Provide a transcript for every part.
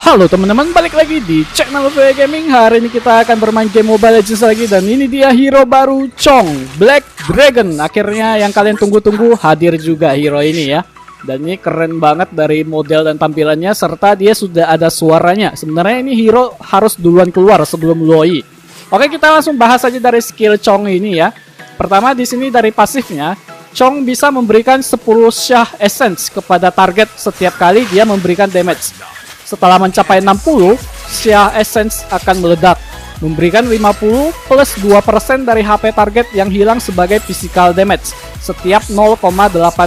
Halo teman-teman, balik lagi di channel VW Gaming. Hari ini kita akan bermain game Mobile Legends lagi. Dan ini dia hero baru, Chong Black Dragon. Akhirnya yang kalian tunggu-tunggu hadir juga hero ini ya. Dan ini keren banget dari model dan tampilannya, serta dia sudah ada suaranya. Sebenarnya ini hero harus duluan keluar sebelum Loi. Oke, kita langsung bahas aja dari skill Chong ini ya. Pertama di sini dari pasifnya, Chong bisa memberikan 10 Syah Essence kepada target setiap kali dia memberikan damage. Setelah mencapai 60, Syah Essence akan meledak, memberikan 50 plus 2% dari HP target yang hilang sebagai physical damage setiap 0,8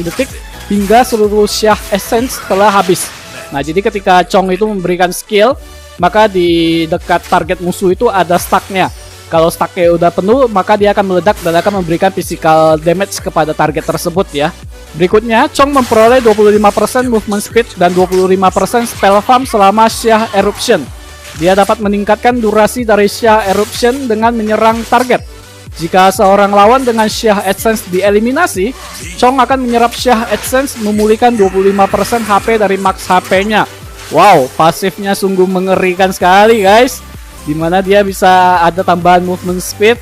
detik hingga seluruh Syah Essence telah habis. Nah, jadi ketika Chong itu memberikan skill, maka di dekat target musuh itu ada stacknya. Kalau stacknya udah penuh, maka dia akan meledak dan akan memberikan physical damage kepada target tersebut ya. Berikutnya, Chong memperoleh 25% movement speed dan 25% spell farm selama Syah Eruption. Dia dapat meningkatkan durasi dari Syah Eruption dengan menyerang target. Jika seorang lawan dengan Syah Essence dieliminasi, Chong akan menyerap Syah Essence memulihkan 25% HP dari max HP-nya. Wow, pasifnya sungguh mengerikan sekali guys. Dimana dia bisa ada tambahan movement speed,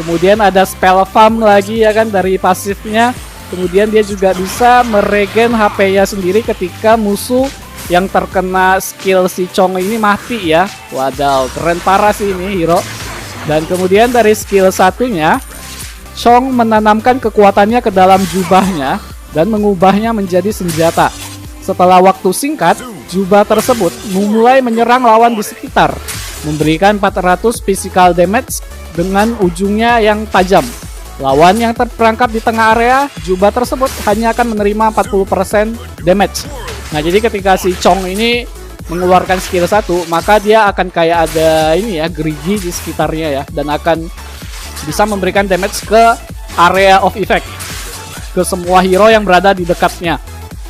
kemudian ada spell farm lagi ya kan dari pasifnya. Kemudian dia juga bisa meregen HP-nya sendiri ketika musuh yang terkena skill si Chong ini mati ya. Wadaw, keren parah sih ini hero. Dan kemudian dari skill satunya, Chong menanamkan kekuatannya ke dalam jubahnya dan mengubahnya menjadi senjata. Setelah waktu singkat, jubah tersebut mulai menyerang lawan di sekitar, memberikan 400 physical damage dengan ujungnya yang tajam. Lawan yang terperangkap di tengah area jubah tersebut hanya akan menerima 40% damage. Nah, jadi ketika si Chong ini mengeluarkan skill 1, maka dia akan kayak ada ini ya, gerigi di sekitarnya ya, dan akan bisa memberikan damage ke area of effect, ke semua hero yang berada di dekatnya.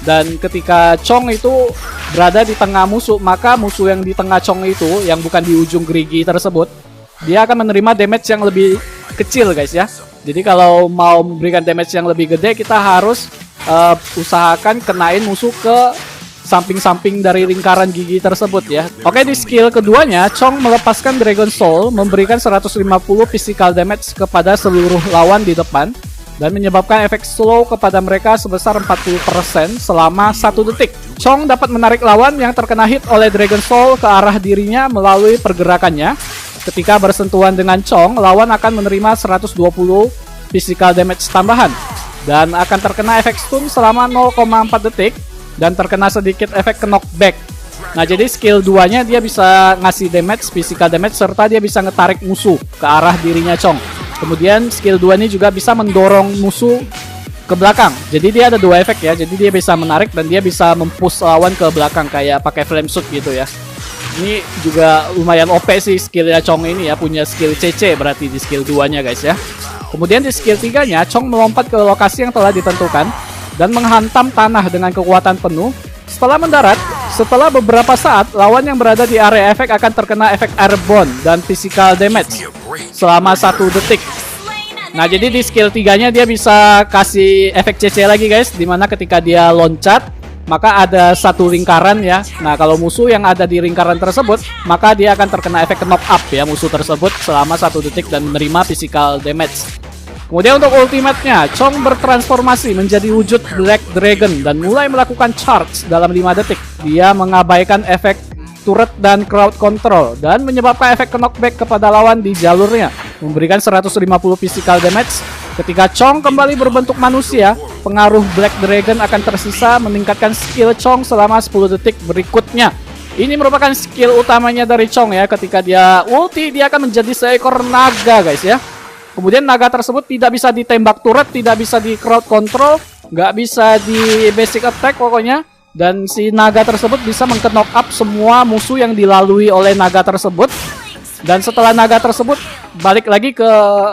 Dan ketika Chong itu berada di tengah musuh, maka musuh yang di tengah Chong itu, yang bukan di ujung gerigi tersebut, dia akan menerima damage yang lebih kecil guys ya. Jadi kalau mau memberikan damage yang lebih gede, kita harus usahakan kenain musuh ke samping-samping dari lingkaran gigi tersebut ya. Oke, di skill keduanya, Chong melepaskan Dragon Soul, memberikan 150 physical damage kepada seluruh lawan di depan, dan menyebabkan efek slow kepada mereka sebesar 40% selama 1 detik. Chong dapat menarik lawan yang terkena hit oleh Dragon Soul ke arah dirinya melalui pergerakannya. Ketika bersentuhan dengan Chong, lawan akan menerima 120 physical damage tambahan dan akan terkena efek stun selama 0,4 detik dan terkena sedikit efek knockback. Nah, jadi skill 2-nya dia bisa ngasih damage, physical damage, serta dia bisa ngetarik musuh ke arah dirinya Chong. Kemudian skill 2 ini juga bisa mendorong musuh ke belakang. Jadi dia ada 2 efek ya. Jadi dia bisa menarik dan dia bisa mempush lawan ke belakang kayak pakai flame shoot gitu ya. Ini juga lumayan OP sih skillnya Chong ini ya, punya skill CC berarti di skill 2-nya guys ya. Kemudian di skill 3-nya, Chong melompat ke lokasi yang telah ditentukan dan menghantam tanah dengan kekuatan penuh. Setelah mendarat, setelah beberapa saat, lawan yang berada di area efek akan terkena efek airborne dan physical damage selama 1 detik. Nah, jadi di skill 3-nya dia bisa kasih efek CC lagi guys, dimana ketika dia loncat, maka ada 1 lingkaran ya. Nah, kalau musuh yang ada di lingkaran tersebut, maka dia akan terkena efek knock up ya musuh tersebut selama 1 detik dan menerima physical damage. Kemudian untuk ultimate-nya, Chong bertransformasi menjadi wujud Black Dragon dan mulai melakukan charge dalam 5 detik. Dia mengabaikan efek turret dan crowd control dan menyebabkan efek knockback kepada lawan di jalurnya, memberikan 150 physical damage. Ketika Chong kembali berbentuk manusia, pengaruh Black Dragon akan tersisa, meningkatkan skill Chong selama 10 detik berikutnya. Ini merupakan skill utamanya dari Chong ya. Ketika dia ulti, dia akan menjadi seekor naga guys ya. Kemudian naga tersebut tidak bisa ditembak turret, tidak bisa di crowd control, nggak bisa di basic attack pokoknya. Dan si naga tersebut bisa meng-knock up semua musuh yang dilalui oleh naga tersebut. Dan setelah naga tersebut balik lagi ke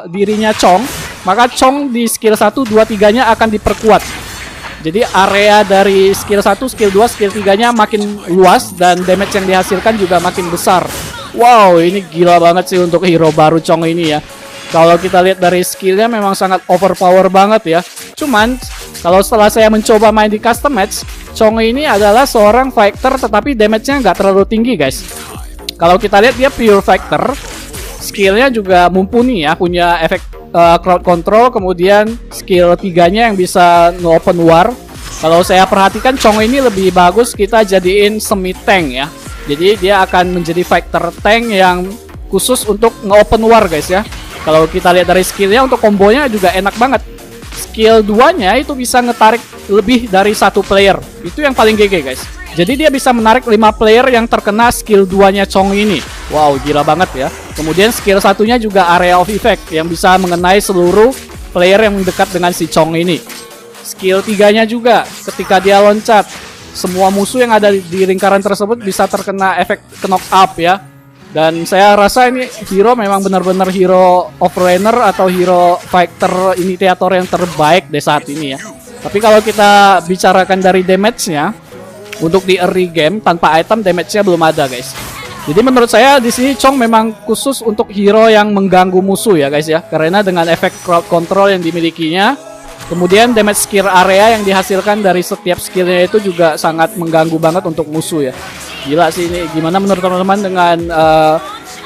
dirinya Chong, maka Chong di skill 1, 2, 3-nya akan diperkuat. Jadi area dari skill 1, skill 2, skill 3-nya makin luas dan damage yang dihasilkan juga makin besar. Wow, ini gila banget sih untuk hero baru Chong ini ya. Kalau kita lihat dari skillnya memang sangat overpower banget ya. Cuman Kalau setelah saya mencoba main di custom match, Chong ini adalah seorang fighter tetapi damage-nya nggak terlalu tinggi guys. Kalau kita lihat dia pure fighter, skillnya juga mumpuni ya, punya efek crowd control, kemudian skill 3-nya yang bisa nge-open war. Kalau saya perhatikan Chong ini lebih bagus kita jadiin semi tank ya. Jadi dia akan menjadi fighter tank yang khusus untuk nge-open war guys ya. Kalau kita lihat dari skillnya, untuk kombonya juga enak banget. Skill 2-nya itu bisa ngetarik lebih dari satu player. Itu yang paling GG guys. Jadi dia bisa menarik 5 player yang terkena skill 2-nya Chong ini. Wow, gila banget ya. Kemudian skill 1-nya juga area of effect yang bisa mengenai seluruh player yang dekat dengan si Chong ini. Skill 3-nya juga ketika dia loncat, semua musuh yang ada di lingkaran tersebut bisa terkena efek knock up ya. Dan saya rasa ini hero memang benar-benar hero offlaner atau hero fighter initiator yang terbaik deh saat ini ya. Tapi kalau kita bicarakan dari damage-nya, untuk di early game tanpa item damage-nya belum ada guys. Jadi menurut saya di sini Chong memang khusus untuk hero yang mengganggu musuh ya guys ya. Karena dengan efek crowd control yang dimilikinya, kemudian damage skill area yang dihasilkan dari setiap skillnya itu juga sangat mengganggu banget untuk musuh ya. Gila sih ini. Gimana menurut teman-teman dengan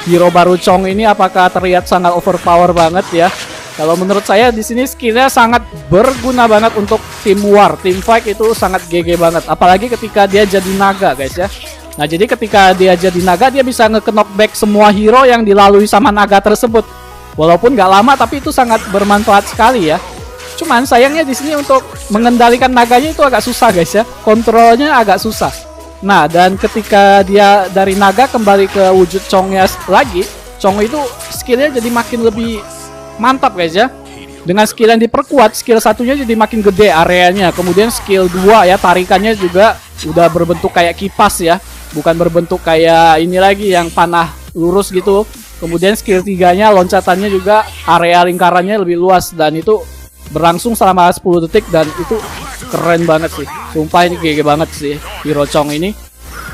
hero baru Chong ini? Apakah terlihat sangat overpower banget ya? Kalau menurut saya di sini skillnya sangat berguna banget untuk tim war, tim fight itu sangat GG banget. Apalagi ketika dia jadi naga guys ya. Nah jadi ketika dia jadi naga dia bisa nge-knockback semua hero yang dilalui sama naga tersebut. Walaupun gak lama tapi itu sangat bermanfaat sekali ya. Cuman sayangnya di sini untuk mengendalikan naganya itu agak susah guys ya. Kontrolnya agak susah. Nah dan ketika dia dari naga kembali ke wujud Chongnya lagi, Chong itu skillnya jadi makin lebih mantap guys ya. Dengan skill yang diperkuat, skill satunya jadi makin gede areanya. Kemudian skill 2 ya, tarikannya juga udah berbentuk kayak kipas ya. Bukan berbentuk kayak ini lagi yang panah lurus gitu. Kemudian skill 3-nya loncatannya juga area lingkarannya lebih luas. Dan itu berlangsung selama 10 detik dan itu keren banget sih. Sumpah ini GG banget sih hero Chong ini.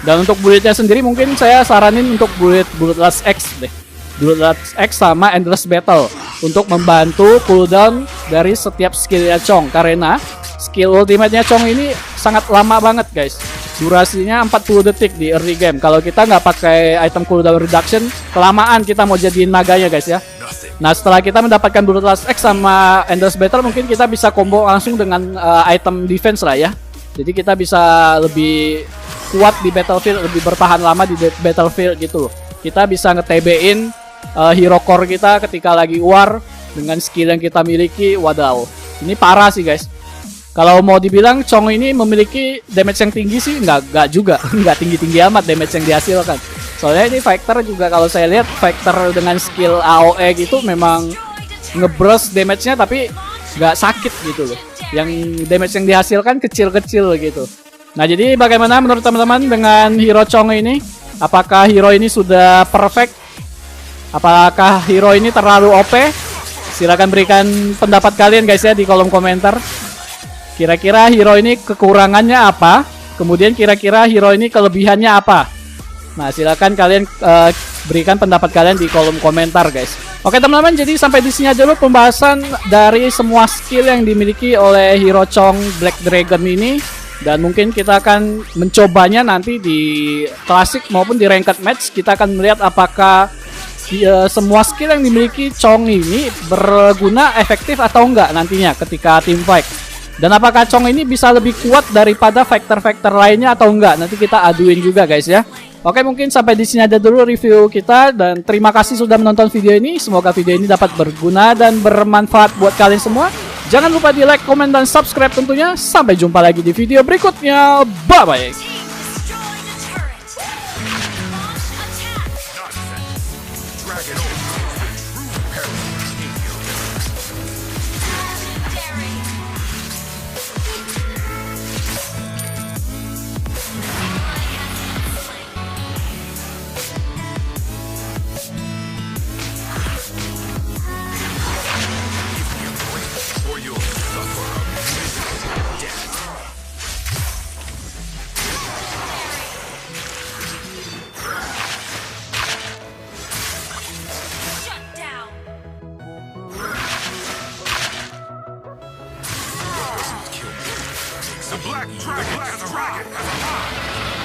Dan untuk build-nya sendiri mungkin saya saranin untuk Bloodlust X deh. Bloodlust X sama Endless Battle untuk membantu cooldown dari setiap skillnya Chong. Karena skill ultimate-nya Chong ini sangat lama banget guys. Durasinya 40 detik di early game. Kalau kita nggak pakai item cooldown reduction, kelamaan kita mau jadiin naganya guys ya. Nah setelah kita mendapatkan Bloodlust X sama Endless Battle, mungkin kita bisa combo langsung dengan item defense lah ya. Jadi kita bisa lebih kuat di battlefield, lebih bertahan lama di battlefield gitu loh. Kita bisa nge-TB-in hero core kita ketika lagi war dengan skill yang kita miliki. Wadaw, ini parah sih guys. Kalau mau dibilang Chong ini memiliki damage yang tinggi sih nggak juga. Nggak tinggi-tinggi amat damage yang dihasilkan. Soalnya ini fighter juga, kalau saya lihat fighter dengan skill AOE gitu memang ngeburst damage-nya tapi nggak sakit gitu loh. Yang damage yang dihasilkan kecil-kecil gitu. Nah jadi bagaimana menurut teman-teman dengan hero Chong ini? Apakah hero ini sudah perfect? Apakah hero ini terlalu OP? Silahkan berikan pendapat kalian guys ya di kolom komentar. Kira-kira hero ini kekurangannya apa? Kemudian kira-kira hero ini kelebihannya apa? Nah silahkan kalian berikan pendapat kalian di kolom komentar guys. Oke teman-teman, jadi sampai di sini aja dulu pembahasan dari semua skill yang dimiliki oleh hero Chong Black Dragon ini. Dan mungkin kita akan mencobanya nanti di klasik maupun di ranked match. Kita akan melihat apakah semua skill yang dimiliki Chong ini berguna efektif atau enggak nantinya ketika team fight. Dan apakah Chong ini bisa lebih kuat daripada fighter-fighter lainnya atau enggak? Nanti kita aduin juga guys ya. Oke, mungkin sampai di sini aja dulu review kita, dan terima kasih sudah menonton video ini. Semoga video ini dapat berguna dan bermanfaat buat kalian semua. Jangan lupa di like, komen, dan subscribe tentunya. Sampai jumpa lagi di video berikutnya. Bye-bye. Black Dragon has arrived.